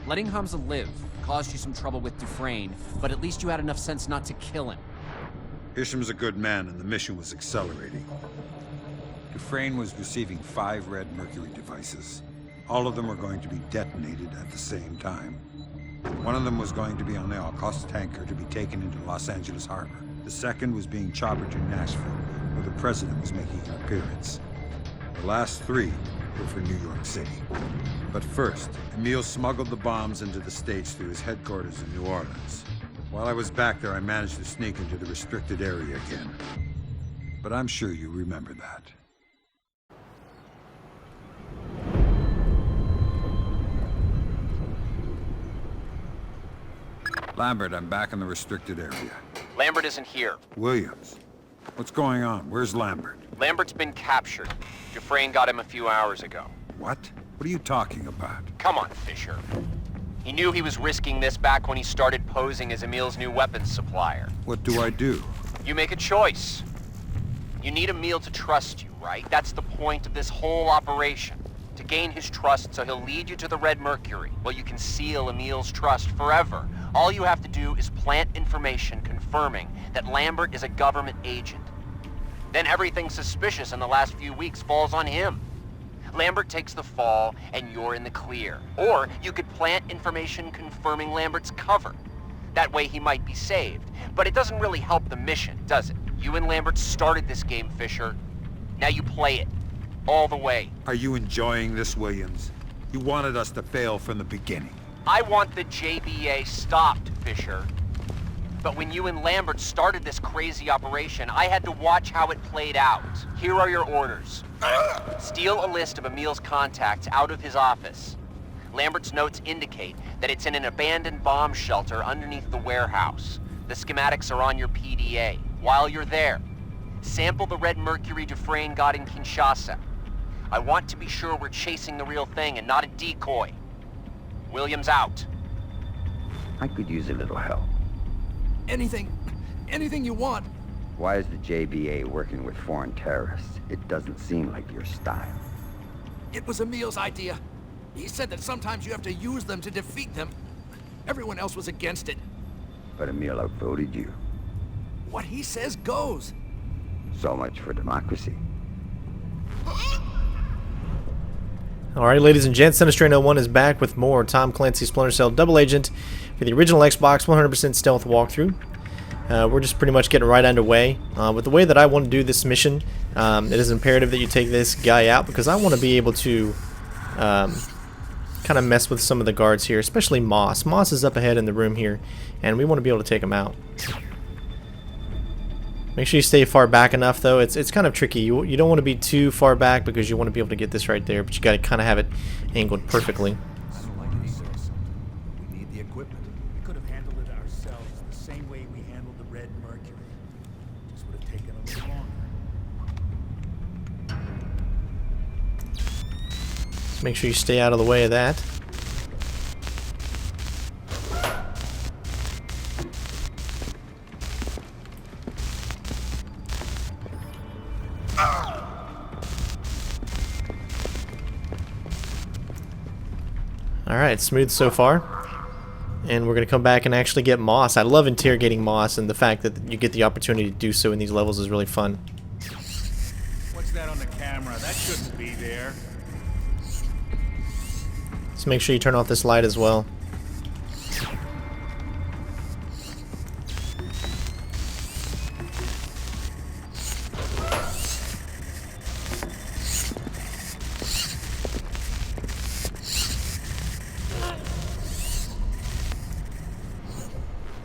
Letting Hamza live caused you some trouble with Dufresne, but at least you had enough sense not to kill him. Hisham's a good man, and the mission was accelerating. Dufresne was receiving 5 red mercury devices. All of them were going to be detonated at the same time. One of them was going to be on the Al-Qas tanker to be taken into Los Angeles Harbor. The second was being choppered to Nashville, where the president was making an appearance. The last 3 were for New York City. But first, Emil smuggled the bombs into the States through his headquarters in New Orleans. While I was back there, I managed to sneak into the restricted area again. But I'm sure you remember that. Lambert, I'm back in the restricted area. Lambert isn't here. Williams, what's going on? Where's Lambert? Lambert's been captured. Dufresne got him a few hours ago. What? What are you talking about? Come on, Fisher. He knew he was risking this back when he started posing as Emil's new weapons supplier. What do I do? You make a choice. You need Emil to trust you, right? That's the point of this whole operation. To gain his trust so he'll lead you to the Red Mercury. Well, you can seal Emil's trust forever. All you have to do is plant information confirming that Lambert is a government agent. Then everything suspicious in the last few weeks falls on him. Lambert takes the fall, and you're in the clear. Or you could plant information confirming Lambert's cover. That way he might be saved. But it doesn't really help the mission, does it? You and Lambert started this game, Fisher. Now you play it. All the way. Are you enjoying this, Williams? You wanted us to fail from the beginning. I want the JBA stopped, Fisher. But when you and Lambert started this crazy operation, I had to watch how it played out. Here are your orders. Steal a list of Emil's contacts out of his office. Lambert's notes indicate that it's in an abandoned bomb shelter underneath the warehouse. The schematics are on your PDA. While you're there, sample the red mercury Dufresne got in Kinshasa. I want to be sure we're chasing the real thing and not a decoy. Williams out. I could use a little help. Anything you want. Why is the JBA working with foreign terrorists? It doesn't seem like your style. It was Emil's idea. He said that sometimes you have to use them to defeat them. Everyone else was against it. But Emil outvoted you. What he says goes. So much for democracy. Alright, ladies and gents, Sinister 01 is back with more Tom Clancy's Splinter Cell Double Agent for the original Xbox 100% stealth walkthrough. We're just pretty much getting right underway. With the way that I want to do this mission, it is imperative that you take this guy out because I want to be able to kind of mess with some of the guards here, especially Moss. Moss is up ahead in the room here, and we want to be able to take him out. Make sure you stay far back enough, though. It's kind of tricky. You don't want to be too far back because you want to be able to get this right there, but you got to kind of have it angled perfectly. I don't like any say-so. We need the equipment. We could have handled it ourselves the same way we handled the Red Mercury. Just would have taken a little longer. Just make sure you stay out of the way of that. Alright, smooth so far. And we're going to come back and actually get Moss. I love interrogating Moss, and the fact that you get the opportunity to do so in these levels is really fun. What's that on the camera? That shouldn't be there. Just make sure you turn off this light as well.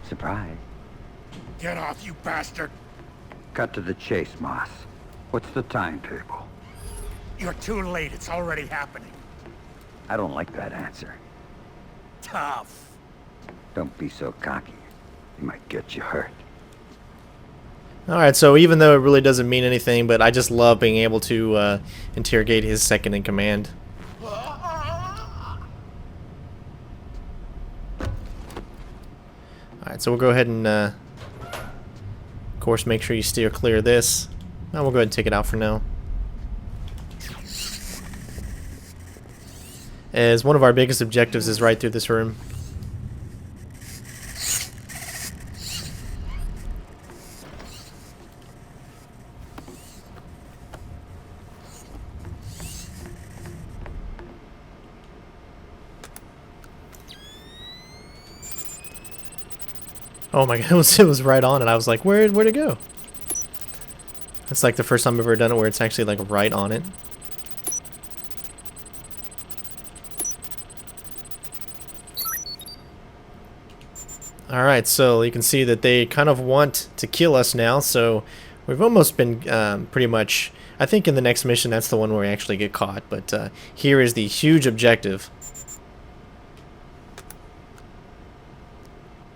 Surprise. Get off, you bastard! Cut to the chase, Moss. What's the timetable? You're too late. It's already happening. I don't like that answer. Tough. Don't be so cocky. It might get you hurt. Alright, so even though it really doesn't mean anything, but I just love being able to interrogate his second in command. Alright, so we'll go ahead and, of course, make sure you steer clear of this. We'll go ahead and take it out for now. as one of our biggest objectives is right through this room. Oh my god, it was right on it. I was like, where'd it go? It's like the first time I've ever done it where it's actually like right on it. Alright, so you can see that they kind of want to kill us now, so we've almost been pretty much... I think in the next mission that's the one where we actually get caught, but here is the huge objective.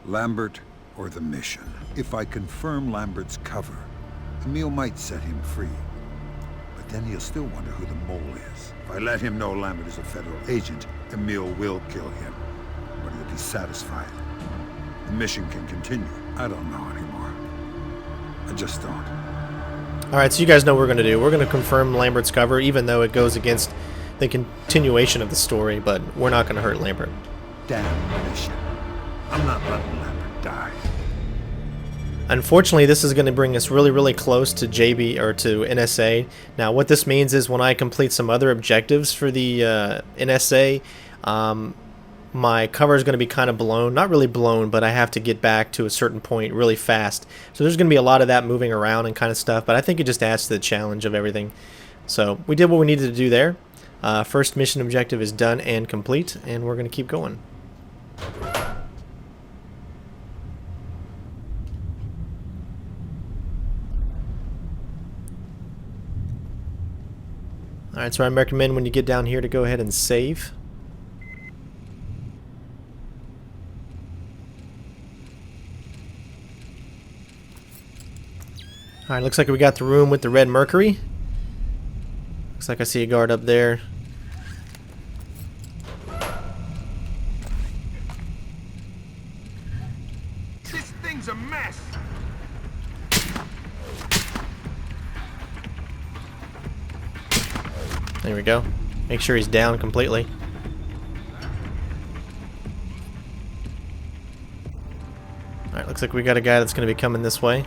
Lambert or the mission. If I confirm Lambert's cover, Emil might set him free. But then he'll still wonder who the mole is. If I let him know Lambert is a federal agent, Emil will kill him. But he'll be satisfied. The mission can continue. I don't know anymore. I just don't. Alright, so you guys know what we're going to do. We're going to confirm Lambert's cover, even though it goes against the continuation of the story, but we're not going to hurt Lambert. Damn mission. I'm not letting Lambert die. Unfortunately, this is going to bring us really, really close to JB or to NSA. Now, what this means is when I complete some other objectives for the NSA, my cover is going to be kind of blown. Not really blown, but I have to get back to a certain point really fast. So there's going to be a lot of that moving around and kind of stuff, but I think it just adds to the challenge of everything. So we did what we needed to do there. First mission objective is done and complete, and we're going to keep going. Alright, so I recommend when you get down here to go ahead and save. Alright, looks like we got the room with the red mercury. Looks like I see a guard up there. This thing's a mess. There we go. Make sure he's down completely. Alright, looks like we got a guy that's going to be coming this way.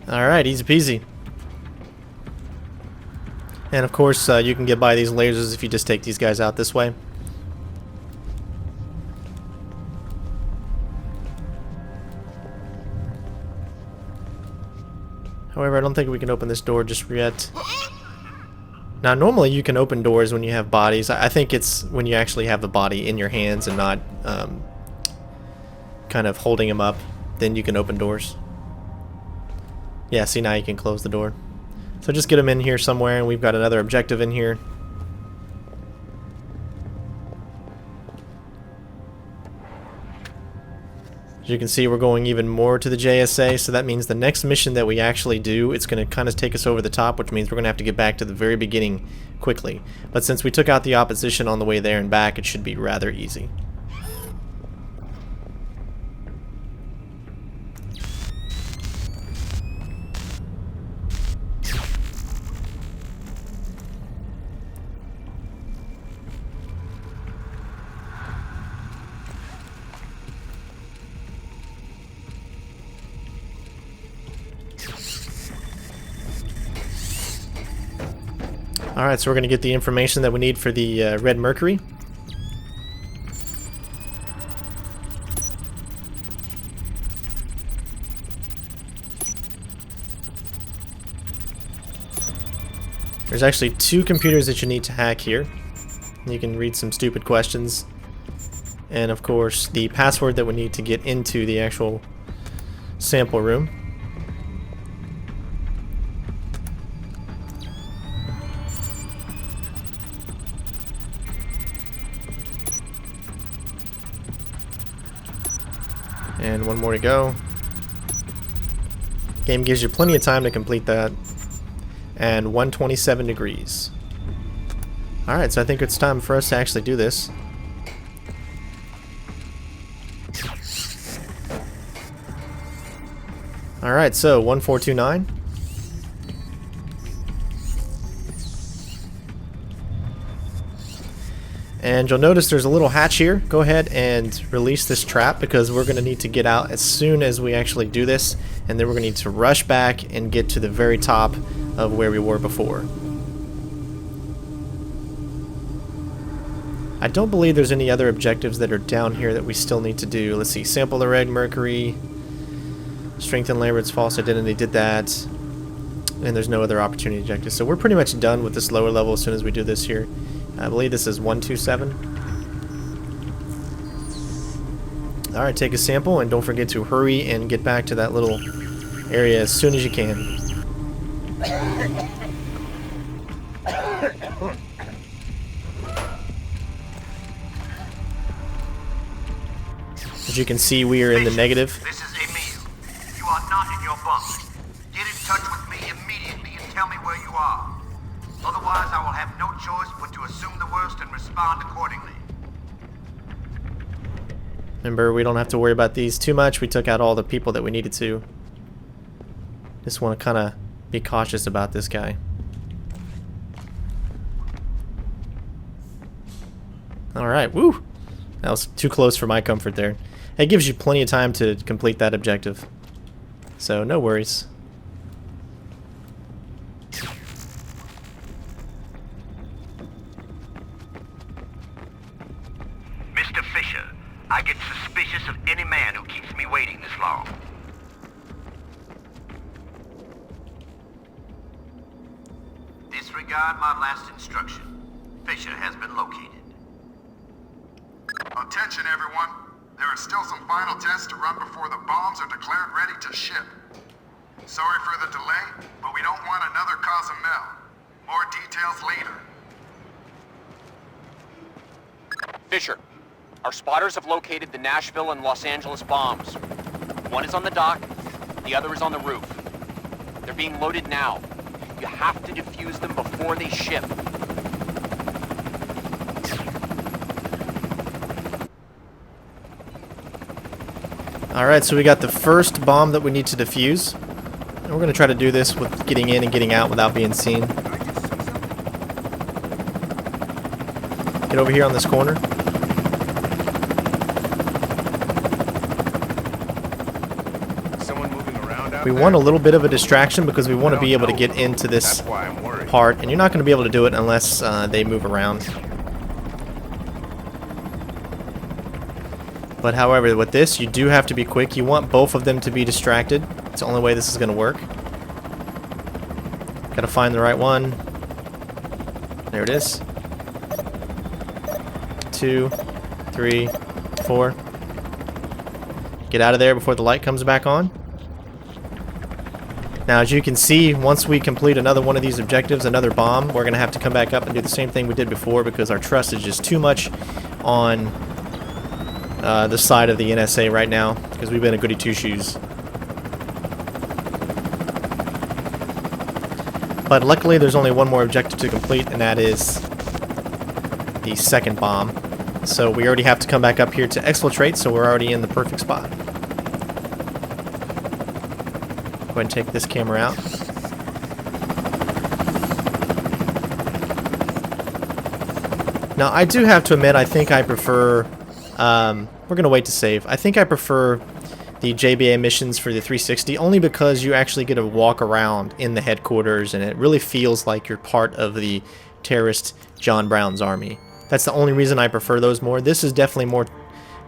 Alright, easy peasy. And of course, you can get by these lasers if you just take these guys out this way. However, I don't think we can open this door just yet. Now, normally you can open doors when you have bodies. I think it's when you actually have the body in your hands and not kind of holding him up, then you can open doors. Yeah, see, now you can close the door. So just get him in here somewhere, and we've got another objective in here. As you can see, we're going even more to the JSA, so that means the next mission that we actually do, it's going to kind of take us over the top, which means we're going to have to get back to the very beginning quickly. But since we took out the opposition on the way there and back, it should be rather easy. Alright, so we're going to get the information that we need for the red mercury. There's actually 2 computers that you need to hack here. You can read some stupid questions. And of course, the password that we need to get into the actual sample room. And one more to go. Game gives you plenty of time to complete that. And 127 degrees. Alright, so I think it's time for us to actually do this. Alright, so 1429. And you'll notice there's a little hatch here. Go ahead and release this trap because we're going to need to get out as soon as we actually do this. And then we're going to need to rush back and get to the very top of where we were before. I don't believe there's any other objectives that are down here that we still need to do. Let's see. Sample the red mercury. Strengthen Lambert's false identity. Did that. And there's no other opportunity objectives. So we're pretty much done with this lower level as soon as we do this here. I believe this is 127. Alright, take a sample and don't forget to hurry and get back to that little area as soon as you can. As you can see, we are in the negative. This is Emil. You are not in your bunk. Get in touch with me immediately and tell me where you are. Otherwise, I will have no choice but to assume the worst and respond accordingly. Remember, we don't have to worry about these too much. We took out all the people that we needed to. Just want to kind of be cautious about this guy. Alright, woo! That was too close for my comfort there. It gives you plenty of time to complete that objective. So, no worries. Mr. Fisher, I get suspicious of any man who keeps me waiting this long. Disregard my last instruction. Fisher has been located. Attention, everyone. There are still some final tests to run before the bombs are declared ready to ship. Sorry for the delay, but we don't want another Cozumel. More details later. Fisher, our spotters have located the Nashville and Los Angeles bombs. One is on the dock, the other is on the roof. They're being loaded now. You have to defuse them before they ship. Alright, so we got the first bomb that we need to defuse. And we're going to try to do this with getting in and getting out without being seen. Get over here on this corner. Someone moving around out We there? want a little bit of a distraction because we want to be able to get into this That's why I'm worried. part. And you're not going to be able to do it unless they move around. But however, with this, you do have to be quick. You want both of them to be distracted. It's the only way this is going to work. Gotta find the right one. There it is. 2, 3, 4. Get out of there before the light comes back on. Now, as you can see, once we complete another one of these objectives, another bomb, we're going to have to come back up and do the same thing we did before because our trust is just too much on the side of the NSA right now because we've been a goody two-shoes. But luckily there's only one more objective to complete, and that is the second bomb. So we already have to come back up here to exfiltrate, so we're already in the perfect spot. Go ahead and take this camera out. Now I do have to admit, I think I prefer we're going to wait to save. I think I prefer the JBA missions for the 360 only because you actually get to walk around in the headquarters and it really feels like you're part of the terrorist John Brown's army. That's the only reason I prefer those more. This is definitely more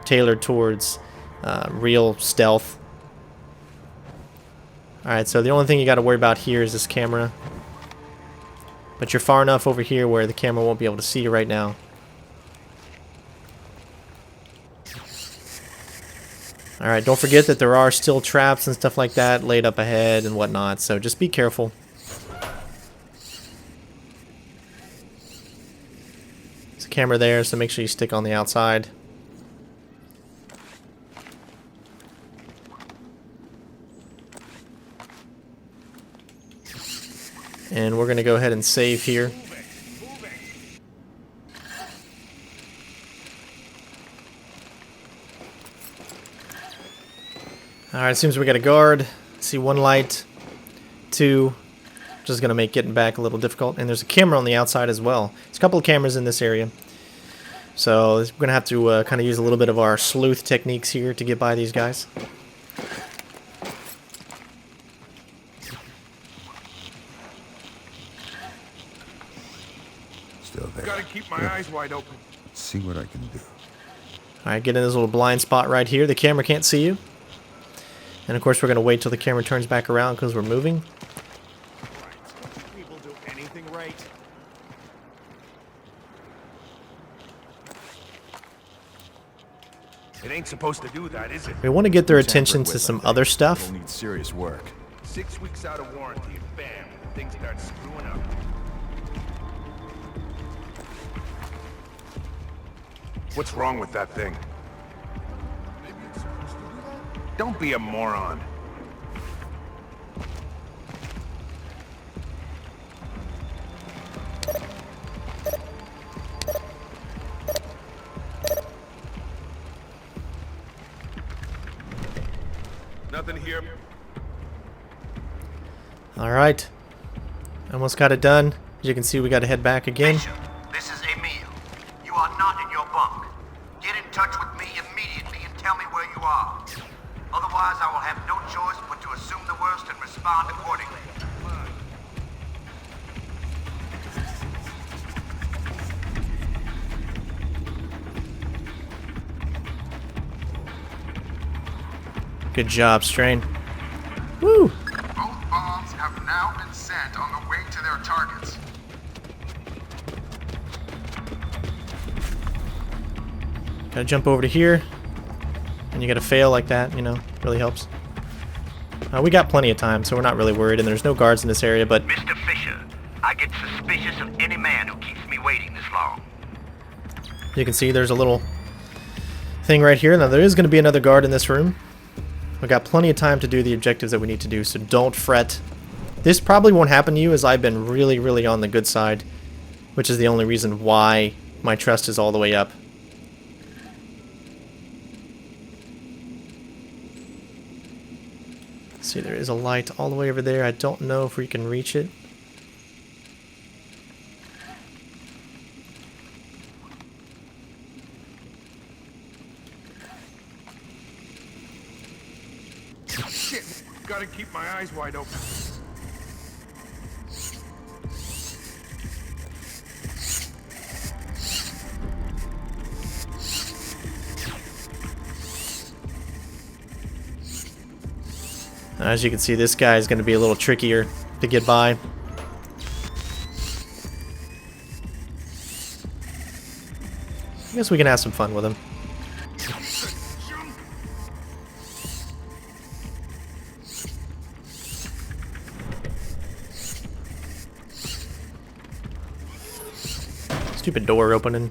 tailored towards real stealth. Alright, so the only thing you got to worry about here is this camera. But you're far enough over here where the camera won't be able to see you right now. Alright, don't forget that there are still traps and stuff like that laid up ahead and whatnot, so just be careful. There's a camera there, so make sure you stick on the outside. And we're going to go ahead and save here. Alright, it seems we got a guard. See, 1 light, 2. Just going to make getting back a little difficult. And there's a camera on the outside as well. There's a couple of cameras in this area. So we're going to have to kind of use a little bit of our sleuth techniques here to get by these guys. Still there. Gotta keep my eyes wide open. Let's see what I can do. Alright, get in this little blind spot right here. The camera can't see you. And of course we're going to wait till the camera turns back around because we're moving. People do anything right. It ain't supposed to do that, is it? We want to get their attention to some other stuff. It'll need serious work. 6 weeks out of warranty, and bam, things start screwing up. What's wrong with that thing? Don't be a moron. Nothing here. Alright. Almost got it done. As you can see, we got to head back again. Bishop, this is Emil. You are not in your bunk. Get in touch with me immediately and tell me where you are. Otherwise, I will have no choice but to assume the worst and respond accordingly. Good job, Strain. Woo! Both bombs have now been sent on the way to their targets. Gotta jump over to here. And you gotta fail like that, you know, really helps. We got plenty of time, so we're not really worried, and there's no guards in this area, but... Mr. Fisher, I get suspicious of any man who keeps me waiting this long. You can see there's a little thing right here. Now, there is going to be another guard in this room. We've got plenty of time to do the objectives that we need to do, so don't fret. This probably won't happen to you, as I've been really, really on the good side, which is the only reason why my trust is all the way up. See, there is a light all the way over there. I don't know if we can reach it. Shit, gotta keep my eyes wide open. As you can see, this guy is going to be a little trickier to get by. I guess we can have some fun with him. Stupid door opening.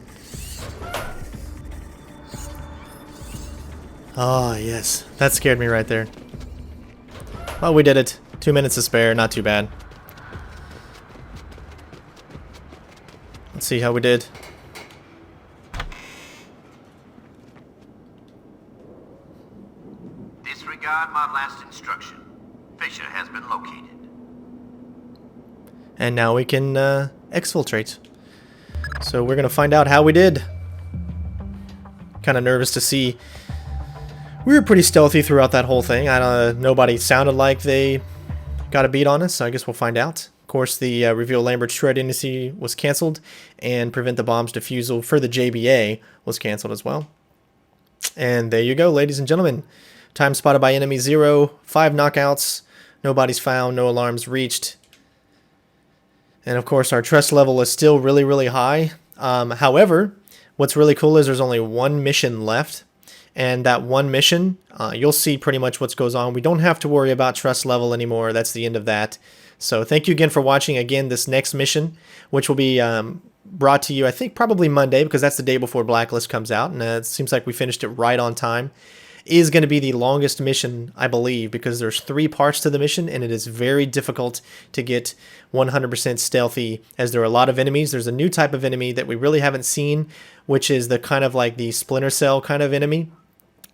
Oh, yes. That scared me right there. Well, we did it. 2 minutes to spare, not too bad. Let's see how we did. Disregard my last instruction. Fisher has been located. And now we can exfiltrate. So we're going to find out how we did. Kind of nervous to see. We were pretty stealthy throughout that whole thing. Nobody sounded like they got a beat on us, so I guess we'll find out. Of course, the reveal Lambert's true identity was canceled, and prevent the bomb's defusal for the JBA was canceled as well. And there you go, ladies and gentlemen. Time spotted by enemy 0, 5 knockouts, nobody's found, no alarms reached. And of course, our trust level is still really, really high. However, what's really cool is there's only 1 mission left. And that 1 mission, you'll see pretty much what goes on. We don't have to worry about trust level anymore. That's the end of that. So thank you again for watching. Again, this next mission, which will be brought to you, I think, probably Monday, because that's the day before Blacklist comes out. And it seems like we finished it right on time. is going to be the longest mission, I believe, because there's 3 parts to the mission, and it is very difficult to get 100% stealthy, as there are a lot of enemies. There's a new type of enemy that we really haven't seen, which is the kind of like the Splinter Cell kind of enemy.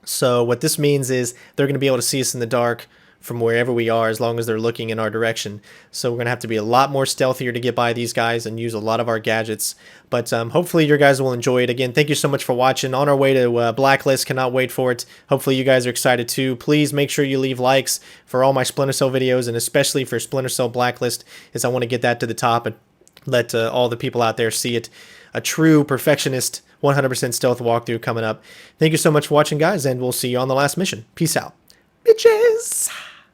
So what this means is they're going to be able to see us in the dark from wherever we are, as long as they're looking in our direction. So we're going to have to be a lot more stealthier to get by these guys and use a lot of our gadgets. But hopefully you guys will enjoy it. Again, thank you so much for watching. On our way to Blacklist, cannot wait for it. Hopefully you guys are excited too. Please make sure you leave likes for all my Splinter Cell videos, and especially for Splinter Cell Blacklist, as I want to get that to the top and let all the people out there see it. A true perfectionist 100% stealth walkthrough coming up. Thank you so much for watching, guys, and we'll see you on the last mission. Peace out. Bitches!